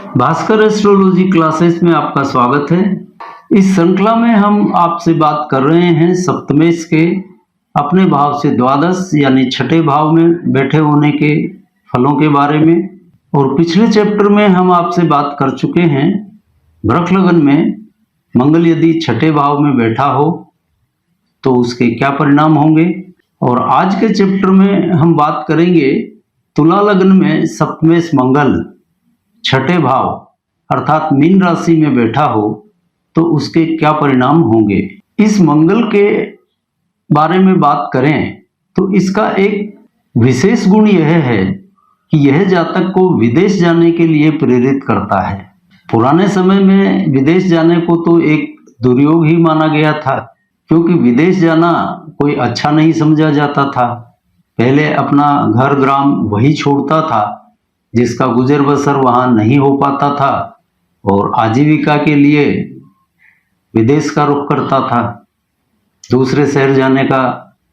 Bhaskar astrology classes में आपका स्वागत है। इस श्रृंखला में हम आपसे बात कर रहे हैं सप्तमेश के अपने भाव से द्वादश यानी छठे भाव में बैठे होने के फलों के बारे में। और पिछले चैप्टर में हम आपसे बात कर चुके हैं वृक्क लगन में मंगल यदि छठे भाव में बैठा हो तो उसके क्या परिणाम होंगे। और आज के चैप्टर में हम बात करेंगे तुला लग्न में सप्तमेश मंगल छठे भाव अर्थात मीन राशि में बैठा हो तो उसके क्या परिणाम होंगे। इस मंगल के बारे में बात करें तो इसका एक विशेष गुण यह है कि यह जातक को विदेश जाने के लिए प्रेरित करता है। पुराने समय में विदेश जाने को तो एक दुर्योग ही माना गया था, क्योंकि विदेश जाना कोई अच्छा नहीं समझा जाता था। पहले अपना घर ग्राम वही छोड़ता था जिसका गुजर बसर वहाँ नहीं हो पाता था और आजीविका के लिए विदेश का रुख करता था, दूसरे शहर जाने का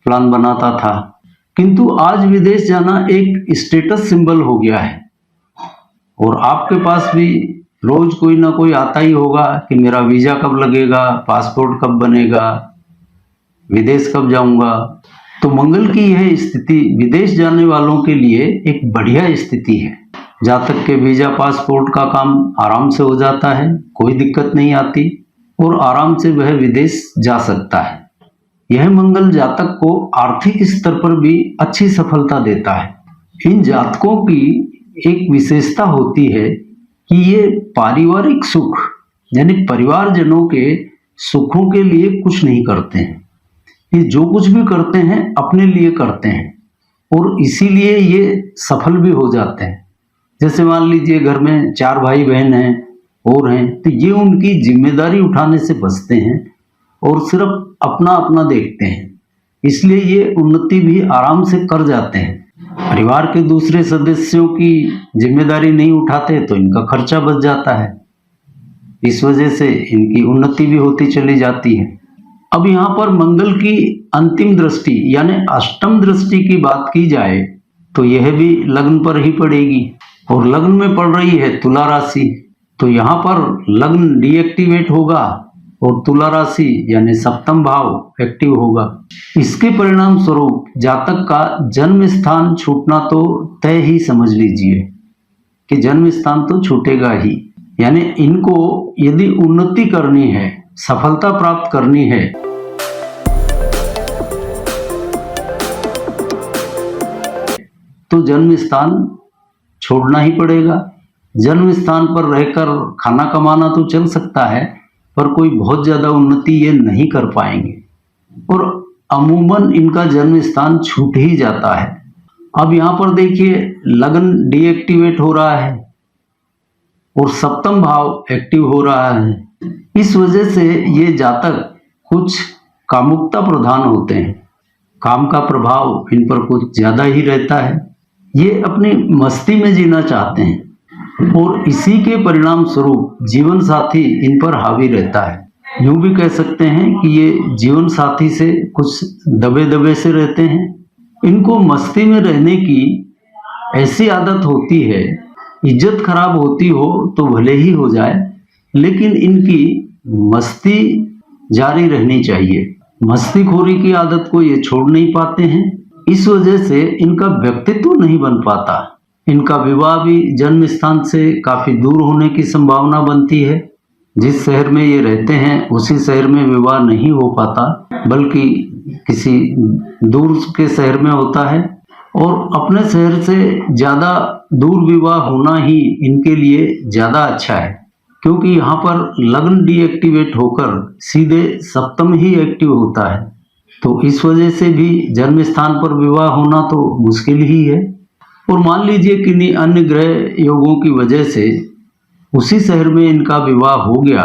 प्लान बनाता था। किंतु आज विदेश जाना एक स्टेटस सिंबल हो गया है और आपके पास भी रोज कोई ना कोई आता ही होगा कि मेरा वीज़ा कब लगेगा, पासपोर्ट कब बनेगा, विदेश कब जाऊंगा। तो मंगल की यह स्थिति विदेश जाने वालों के लिए एक बढ़िया स्थिति है। जातक के वीज़ा पासपोर्ट का काम आराम से हो जाता है, कोई दिक्कत नहीं आती और आराम से वह विदेश जा सकता है। यह मंगल जातक को आर्थिक स्तर पर भी अच्छी सफलता देता है। इन जातकों की एक विशेषता होती है कि ये पारिवारिक सुख यानी परिवारजनों के सुखों के लिए कुछ नहीं करते हैं। ये जो कुछ भी करते हैं अपने लिए करते हैं और इसीलिए ये सफल भी हो जाते हैं। जैसे मान लीजिए घर में 4 भाई बहन हैं और हैं, तो ये उनकी जिम्मेदारी उठाने से बचते हैं और सिर्फ अपना अपना देखते हैं, इसलिए ये उन्नति भी आराम से कर जाते हैं। परिवार के दूसरे सदस्यों की जिम्मेदारी नहीं उठाते तो इनका खर्चा बच जाता है, इस वजह से इनकी उन्नति भी होती चली जाती है। अब यहाँ पर मंगल की अंतिम दृष्टि यानी अष्टम दृष्टि की बात की जाए तो यह भी लग्न पर ही पड़ेगी और लग्न में पड़ रही है तुला राशि। तो यहाँ पर लग्न डीएक्टिवेट होगा और तुला राशि यानी सप्तम भाव एक्टिव होगा। इसके परिणाम स्वरूप जातक का जन्म स्थान छूटना तो तय ही समझ लीजिए कि जन्म स्थान तो छूटेगा ही। यानी इनको यदि उन्नति करनी है, सफलता प्राप्त करनी है, तो जन्म स्थान छोड़ना ही पड़ेगा। जन्म स्थान पर रहकर खाना कमाना तो चल सकता है, पर कोई बहुत ज़्यादा उन्नति ये नहीं कर पाएंगे और अमूमन इनका जन्म स्थान छूट ही जाता है। अब यहाँ पर देखिए लग्न डीएक्टिवेट हो रहा है और सप्तम भाव एक्टिव हो रहा है। इस वजह से ये जातक कुछ कामुकता प्रधान होते हैं, काम का प्रभाव इन पर कुछ ज़्यादा ही रहता है। ये अपनी मस्ती में जीना चाहते हैं और इसी के परिणाम स्वरूप जीवन साथी इन पर हावी रहता है। यूं भी कह सकते हैं कि ये जीवन साथी से कुछ दबे दबे से रहते हैं। इनको मस्ती में रहने की ऐसी आदत होती है, इज्जत खराब होती हो तो भले ही हो जाए, लेकिन इनकी मस्ती जारी रहनी चाहिए। मस्तीखोरी की आदत को ये छोड़ नहीं पाते हैं, इस वजह से इनका व्यक्तित्व नहीं बन पाता। इनका विवाह भी जन्म स्थान से काफी दूर होने की संभावना बनती है। जिस शहर में ये रहते हैं उसी शहर में विवाह नहीं हो पाता, बल्कि किसी दूर के शहर में होता है और अपने शहर से ज़्यादा दूर विवाह होना ही इनके लिए ज़्यादा अच्छा है, क्योंकि यहाँ पर लग्न डीएक्टिवेट होकर सीधे सप्तम ही एक्टिव होता है। तो इस वजह से भी जन्म स्थान पर विवाह होना तो मुश्किल ही है। और मान लीजिए किन्हीं अन्य ग्रह योगों की वजह से उसी शहर में इनका विवाह हो गया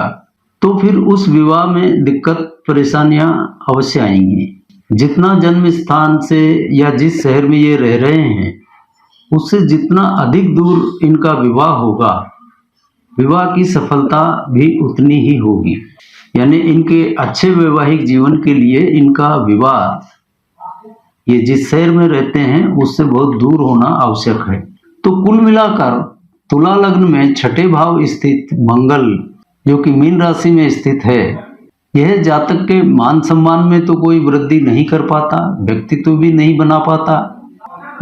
तो फिर उस विवाह में दिक्कत परेशानियां अवश्य आएंगी। जितना जन्म स्थान से या जिस शहर में ये रह रहे हैं उससे जितना अधिक दूर इनका विवाह होगा, विवाह की सफलता भी उतनी ही होगी। यानी इनके अच्छे वैवाहिक जीवन के लिए इनका विवाह ये जिस शहर में रहते हैं उससे बहुत दूर होना आवश्यक है। तो कुल मिलाकर तुला लग्न में छठे भाव स्थित मंगल जो कि मीन राशि में स्थित है, यह जातक के मान सम्मान में तो कोई वृद्धि नहीं कर पाता, व्यक्तित्व भी नहीं बना पाता,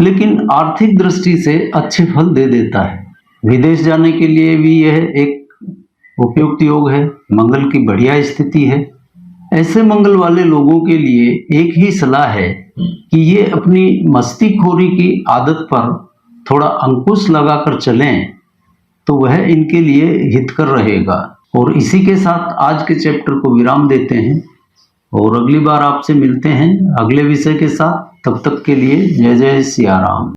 लेकिन आर्थिक दृष्टि से अच्छे फल दे देता है। विदेश जाने के लिए भी यह एक उपयुक्त योग है। मंगल की बढ़िया स्थिति है। ऐसे मंगल वाले लोगों के लिए एक ही सलाह है कि ये अपनी मस्तीखोरी की आदत पर थोड़ा अंकुश लगाकर चलें तो वह इनके लिए हितकर रहेगा। और इसी के साथ आज के चैप्टर को विराम देते हैं और अगली बार आपसे मिलते हैं अगले विषय के साथ। तब तक के लिए जय जय सिया राम।